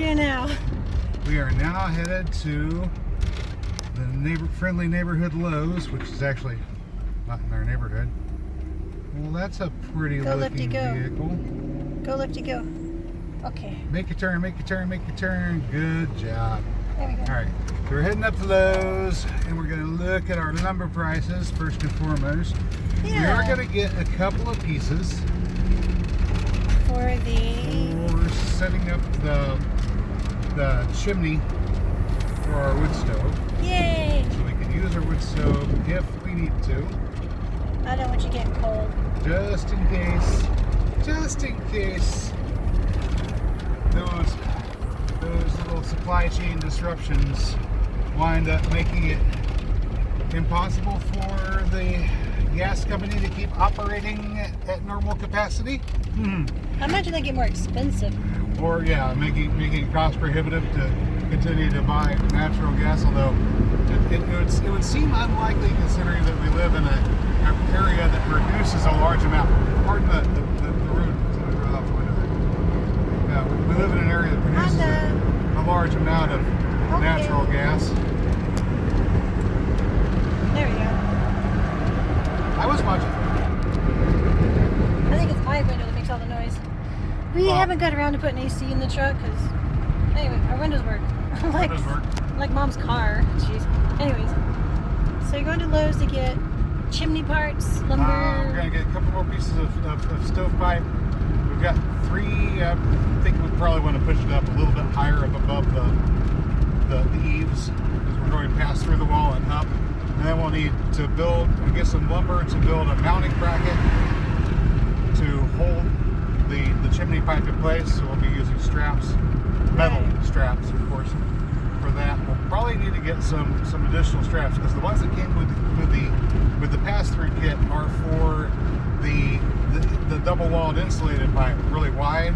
doing now? We are now headed to the friendly neighborhood Lowe's, which is actually not in our neighborhood. Well, that's a pretty looking vehicle. Go, Lefty, go. Okay. Make a turn, make a turn, make a turn. Good job. There we go. All right, so we're heading up to Lowe's, and we're going to look at our lumber prices first and foremost. Yeah. We are going to get a couple of pieces for setting up the chimney for our wood stove. Yay! So we can use our wood stove if we need to. I don't want you getting cold. Just in case. Just in case. Those little supply chain disruptions wind up making it impossible for the gas company to keep operating at normal capacity. I imagine they get more expensive. Or yeah, making it cost prohibitive to continue to buy natural gas. Although it would seem unlikely considering that we live in an area that produces a large amount. Pardon the road. We live in an area that produces a large amount of natural gas. There we go. I was watching. I think it's my window that makes all the noise. We haven't got around to putting AC in the truck because, anyway, our windows work. like Mom's car. Jeez. Anyways, so you're going to Lowe's to get chimney parts, lumber. We're going to get a couple more pieces of stovepipe. We've got 3. I think we probably want to push it up a little bit higher up above the eaves because we're going past through the wall and up. And then we'll need to get some lumber to build a mounting bracket to hold the chimney pipe in place. So we'll be using straps, metal straps, of course, for that. We'll probably need to get some additional straps because the ones that came with the pass-through kit are for the double-walled insulated pipe, really wide,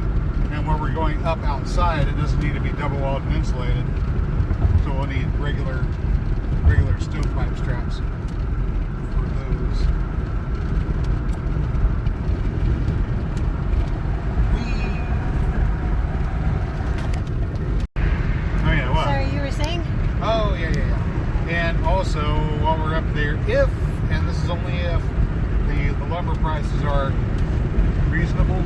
and where we're going up outside, it doesn't need to be double-walled and insulated. So we'll need regular stovepipe straps for those. Oh yeah, what? Sorry, you were saying? Oh yeah. And also, while we're up there, and this is only if the lumber prices are reasonable,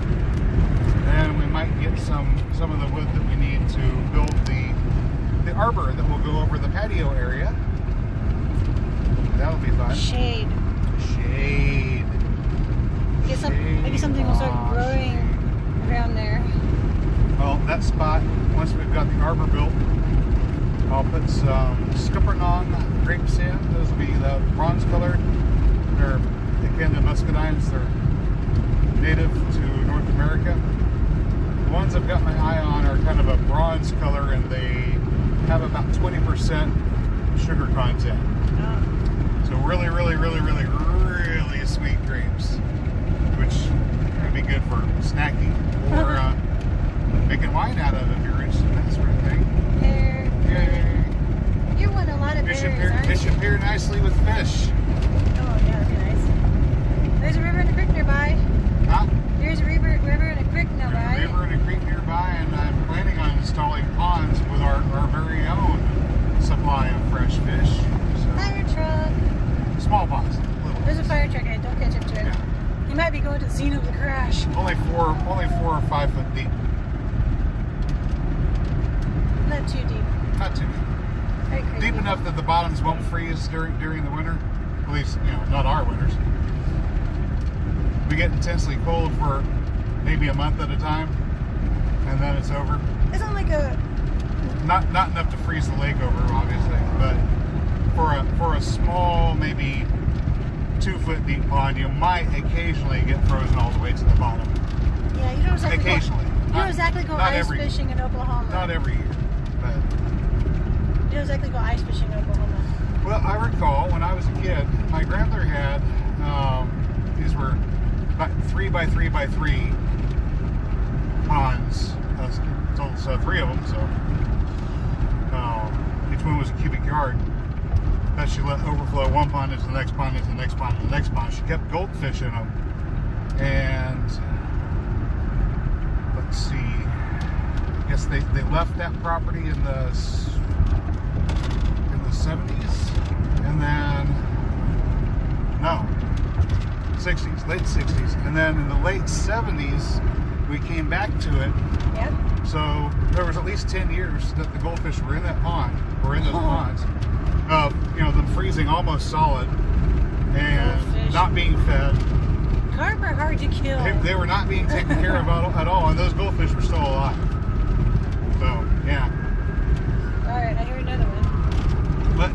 then we might get some of the wood that we need to build the arbor that will go over the patio area. That'll be fun. Shade. Maybe something will start growing around there. Well, that spot, once we've got the arbor built, I'll put some Scuppernong grapes in. Those will be the bronze colored. They're akin to muscadines. They're native to North America. The ones I've got my eye on are kind of a bronze color, and they have about 20% sugar content. Oh. So really sweet grapes, which would be good for snacking or making wine out of if you're interested in that sort of thing. You won a lot of berries, aren't you? Fish appear nicely with fish. Oh yeah, that'd be nice. There's a river and a creek nearby. Huh? There's a river and a creek nearby. There's a river and a creek nearby, and I'm planning on installing ponds with our very own supply of fresh fish. So, Fire truck. small ponds. There's a fire truck ahead. Don't catch up to it. Yeah. You might be going to the scene of the crash. Only 4 or 5 foot deep. Not too deep. Not too deep. Very crazy. Deep enough that the bottoms won't freeze during the winter. At least, not our winters. We get intensely cold for maybe a month at a time, and then it's over. It's not like a... Not enough to freeze the lake over, obviously, but for a small, maybe 2 foot deep pond, you might occasionally get frozen all the way to the bottom. Yeah, you don't exactly occasionally. You don't exactly go ice fishing in Oklahoma. Not every year, but... You don't exactly go ice fishing in Oklahoma. Well, I recall when I was a kid, my grandmother had, these were about 3 by 3 by 3 ponds. So 3 of them, so each one was a cubic yard. That she let overflow one pond into the next pond, into the next pond, into the next pond. She kept goldfish in them. And let's see, guess they left that property in the 70s, and then no, 60s, late 60s, and then in the late 70s we came back to it. Yep. So there was at least 10 years that the goldfish were in that pond, or in those ponds, you know, them freezing almost solid and Goldfish. not being fed. Carp are hard to kill. They were not being taken care of at all, and those goldfish were still alive. So, yeah. Alright, I hear another one. But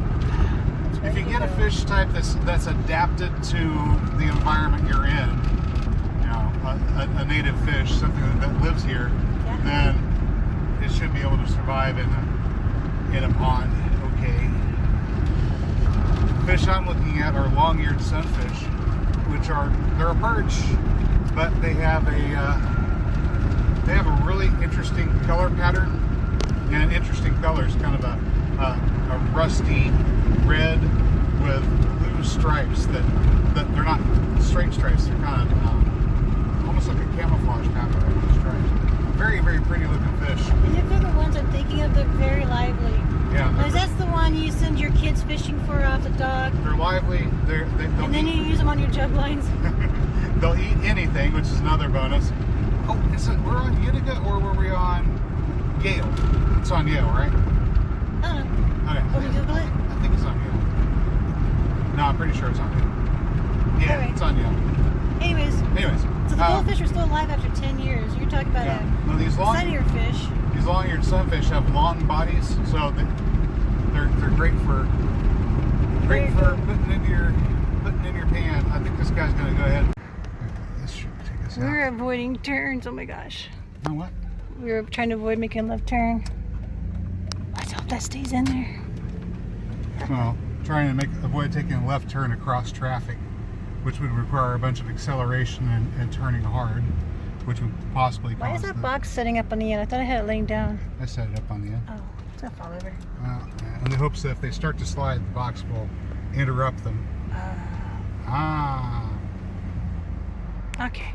if you get a fish type that's adapted to the environment you're in, you know, a native fish, something that lives here, Yeah. then it should be able to survive in a pond. Okay. Fish I'm looking at are long-eared sunfish, which they're a perch, but they have a really interesting color pattern and interesting colors, kind of a rusty red with blue stripes that they're not straight stripes. They're kind of almost like a camouflage pattern of blue stripes. Very, very pretty looking fish. And if they're the ones I'm thinking of, they're very lively. Yeah. Because that's the one you send your kids fishing for off the dock. They're lively. They'll And then you use them on your jug lines. they'll eat anything, which is another bonus. Oh, we're on Utica, or were we on Yale? It's on Yale, right? I don't know. Okay. Want me to Google it? I think it's on Yale. No, I'm pretty sure it's on Yale. Yeah, Alright. it's on Yale. Anyways, Anyways. so the goldfish are still alive after 10 years. You're talking about Yeah. a No, these sunnier fish. long-eared sunfish have long bodies, so they're great for Very cool. putting in your pan. I think this guy's gonna go ahead. This should take us out. We're avoiding turns. Oh my gosh. You know what? We were trying to avoid making a left turn. Let's hope that stays in there. Well, trying to avoid taking a left turn across traffic, which would require a bunch of acceleration and turning hard, which would possibly cause. Why is that box setting up on the end? I thought I had it laying down. I set it up on the end. Oh, it's gonna fall over. In the hopes that if they start to slide, the box will interrupt them. Okay.